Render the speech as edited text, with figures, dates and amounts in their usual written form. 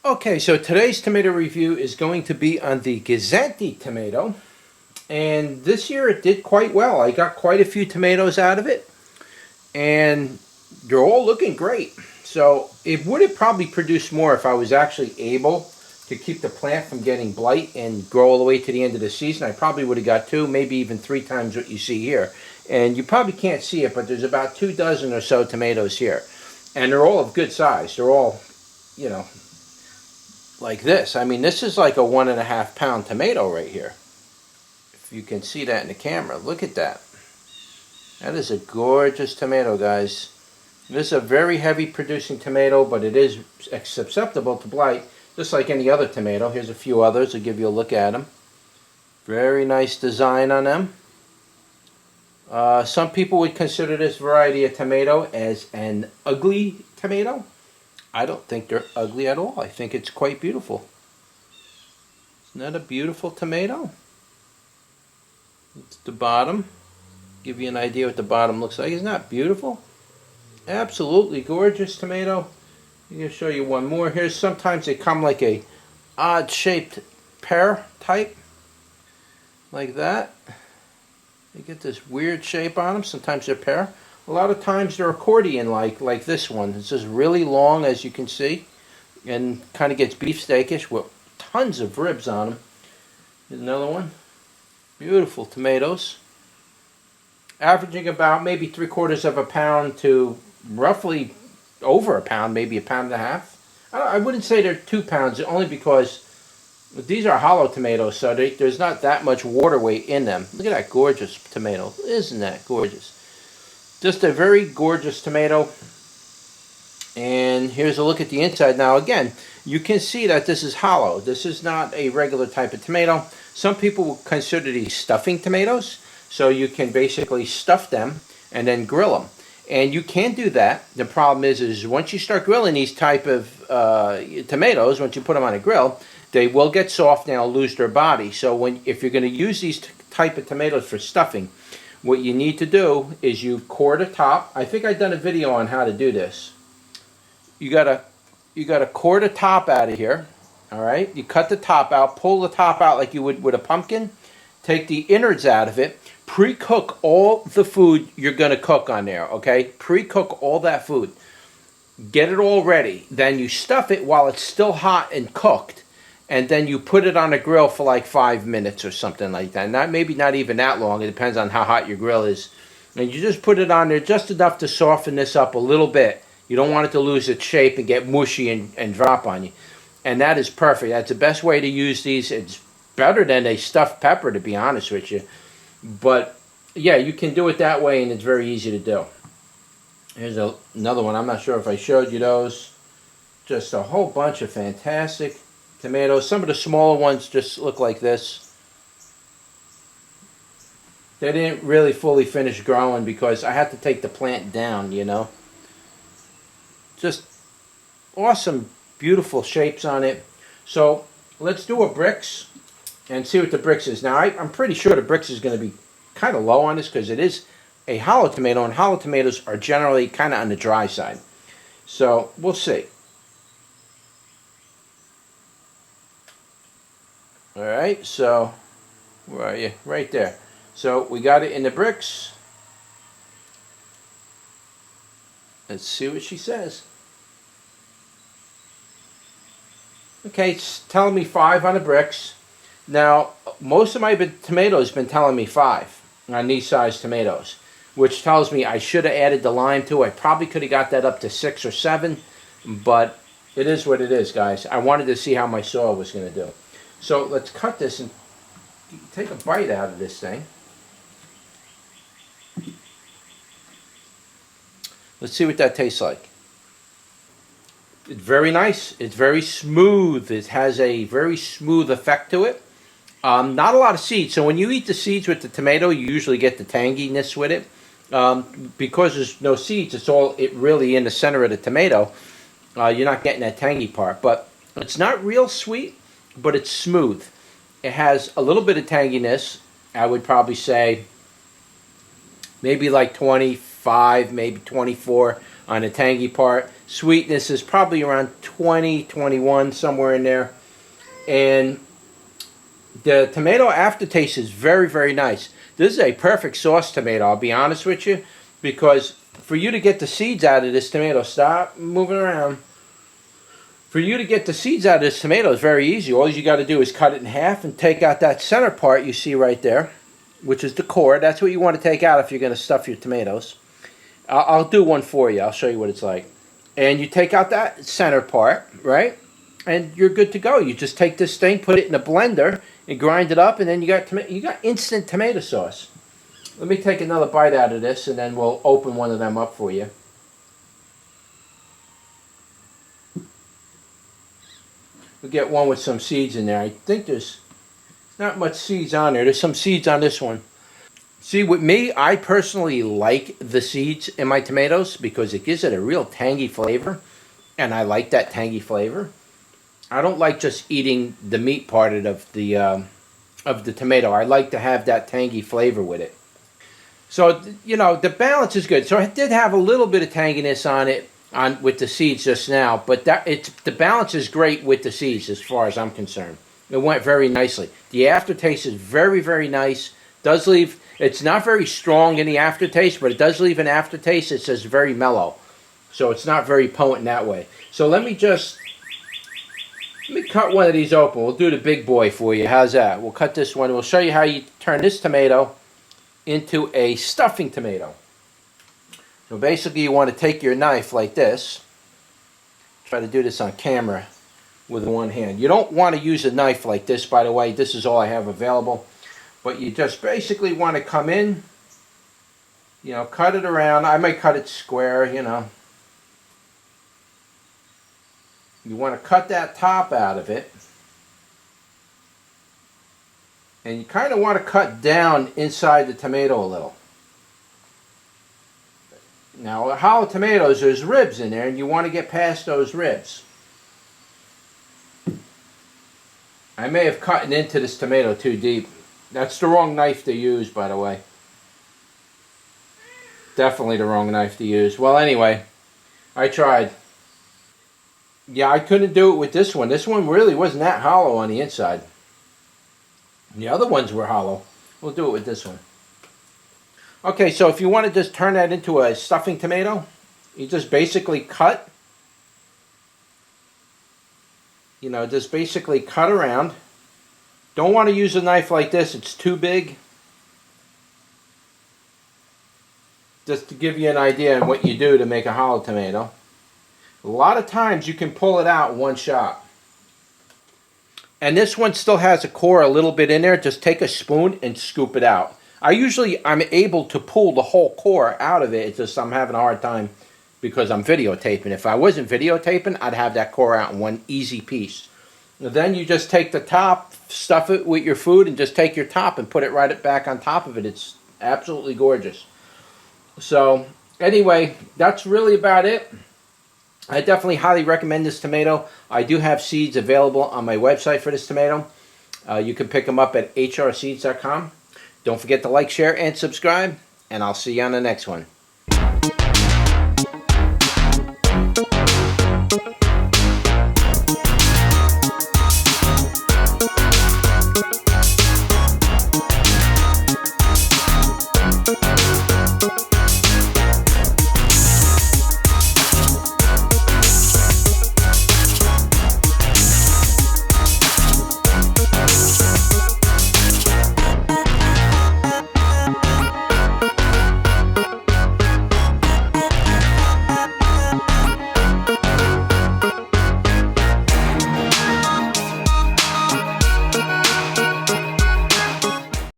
Okay, so today's tomato review is going to be on the Gezahnte tomato. And this year it did quite well. I got quite a few tomatoes out of it. And they're all looking great. So it would have probably produced more if I was actually able to keep the plant from getting blight and grow all the way to the end of the season. I probably would have got 2, maybe even 3 times what you see here. And you probably can't see it, but there's about 2 dozen or so tomatoes here. And they're all of good size. They're all, you know, like this. I mean, this is like a 1.5 pound tomato right here. If you can see that in the camera, look at that. That is a gorgeous tomato, guys. This is a very heavy producing tomato, but it is susceptible to blight, just like any other tomato. Here's a few others. I'll give you a look at them. Very nice design on them. Some people would consider this variety of tomato as an ugly tomato. I don't think they're ugly at all. I think it's quite beautiful. Isn't that a beautiful tomato? It's the bottom. Give you an idea what the bottom looks like. Isn't that beautiful? Absolutely gorgeous tomato. I'm going to show you one more. Here's sometimes they come like a odd shaped pear type. Like that. They get this weird shape on them. Sometimes they're pear. A lot of times they're accordion like this one. It's just really long, as you can see, and kind of gets beefsteakish with tons of ribs on them. Here's another one. Beautiful tomatoes. Averaging about maybe 3/4 pound to roughly over a pound, maybe 1.5 pounds. I wouldn't say they're 2 pounds, only because these are hollow tomatoes, so there's not that much water weight in them. Look at that gorgeous tomato. Isn't that gorgeous? Just a very gorgeous tomato. And here's a look at the inside. Now again, you can see that this is hollow. This is not a regular type of tomato. Some people will consider these stuffing tomatoes. So you can basically stuff them and then grill them. And you can do that. The problem is once you start grilling these type of tomatoes, once you put them on a grill, they will get soft and they'll lose their body. So if you're going to use these type of tomatoes for stuffing, what you need to do is you core the top. I think I've done a video on how to do this. You gotta core the top out of here. All right. You cut the top out, pull the top out like you would with a pumpkin. Take the innards out of it. Pre-cook all the food you're gonna cook on there. Okay. Pre-cook all that food. Get it all ready. Then you stuff it while it's still hot and cooked. And then you put it on a grill for like 5 minutes or something like that. Maybe not even that long. It depends on how hot your grill is. And you just put it on there just enough to soften this up a little bit. You don't want it to lose its shape and get mushy and drop on you. And that is perfect. That's the best way to use these. It's better than a stuffed pepper, to be honest with you. But yeah, you can do it that way, and it's very easy to do. Here's another one. I'm not sure if I showed you those. Just a whole bunch of fantastic tomatoes. Some of the smaller ones just look like this. They didn't really fully finish growing because I had to take the plant down, you know. Just awesome, beautiful shapes on it. So let's do a bricks and see what the bricks is. Now I'm pretty sure the bricks is going to be kind of low on this because it is a hollow tomato, and hollow tomatoes are generally kind of on the dry side. So we'll see. All right, so where are you? Right there. So we got it in the bricks. Let's see what she says. Okay, it's telling me 5 on the bricks. Now, most of my tomatoes have been telling me 5 on these size tomatoes, which tells me I should have added the lime too. I probably could have got that up to 6 or 7, but it is what it is, guys. I wanted to see how my soil was going to do. So let's cut this and take a bite out of this thing. Let's see what that tastes like. It's very nice. It's very smooth. It has a very smooth effect to it. Not a lot of seeds. So when you eat the seeds with the tomato, you usually get the tanginess with it. Because there's no seeds, it's all really in the center of the tomato. You're not getting that tangy part. But it's not real sweet, but it's smooth. It has a little bit of tanginess. I would probably say maybe like 25, maybe 24 on the tangy part. Sweetness is probably around 20, 21, somewhere in there. And the tomato aftertaste is very, very nice. This is a perfect sauce tomato, I'll be honest with you, because for you to get the seeds out of this tomato, stop moving around. For you to get the seeds out of this tomato is very easy. All you got to do is cut it in half and take out that center part you see right there, which is the core. That's what you want to take out if you're going to stuff your tomatoes. I'll do one for you. I'll show you what it's like. And you take out that center part, right? And you're good to go. You just take this thing, put it in a blender, and grind it up, and then you got instant tomato sauce. Let me take another bite out of this, and then we'll open one of them up for you. We'll get one with some seeds in there. I think there's not much seeds on there. There's some seeds on this one. See, with me, I personally like the seeds in my tomatoes because it gives it a real tangy flavor, and I like that tangy flavor. I don't like just eating the meat part of the tomato. I like to have that tangy flavor with it. So, you know, the balance is good. So I did have a little bit of tanginess on it with the seeds just now, but the balance is great with the seeds as far as I'm concerned. It went very nicely. The aftertaste is very, very nice. Does leave, it's not very strong in the aftertaste, but it does leave an aftertaste. It says very mellow. So it's not very potent that way. So let me cut one of these open. We'll do the big boy for you. How's that? We'll cut this one. We'll show you how you turn this tomato into a stuffing tomato. So basically you want to take your knife like this. Try to do this on camera with one hand. You don't want to use a knife like this, by the way. This is all I have available. But you just basically want to come in, you know, cut it around. I might cut it square, you know. You want to cut that top out of it. And you kind of want to cut down inside the tomato a little. Now, hollow tomatoes, there's ribs in there, and you want to get past those ribs. I may have cut into this tomato too deep. That's the wrong knife to use, by the way. Definitely the wrong knife to use. Well, anyway, I tried. Yeah, I couldn't do it with this one. This one really wasn't that hollow on the inside. The other ones were hollow. We'll do it with this one. Okay, so if you want to just turn that into a stuffing tomato, you just basically cut. You know, just basically cut around. Don't want to use a knife like this. It's too big. Just to give you an idea on what you do to make a hollow tomato. A lot of times you can pull it out in one shot. And this one still has a core a little bit in there. Just take a spoon and scoop it out. I'm able to pull the whole core out of it. It's just I'm having a hard time because I'm videotaping. If I wasn't videotaping, I'd have that core out in one easy piece. And then you just take the top, stuff it with your food, and just take your top and put it right back on top of it. It's absolutely gorgeous. So anyway, that's really about it. I definitely highly recommend this tomato. I do have seeds available on my website for this tomato. You can pick them up at hrseeds.com. Don't forget to like, share, and subscribe, and I'll see you on the next one.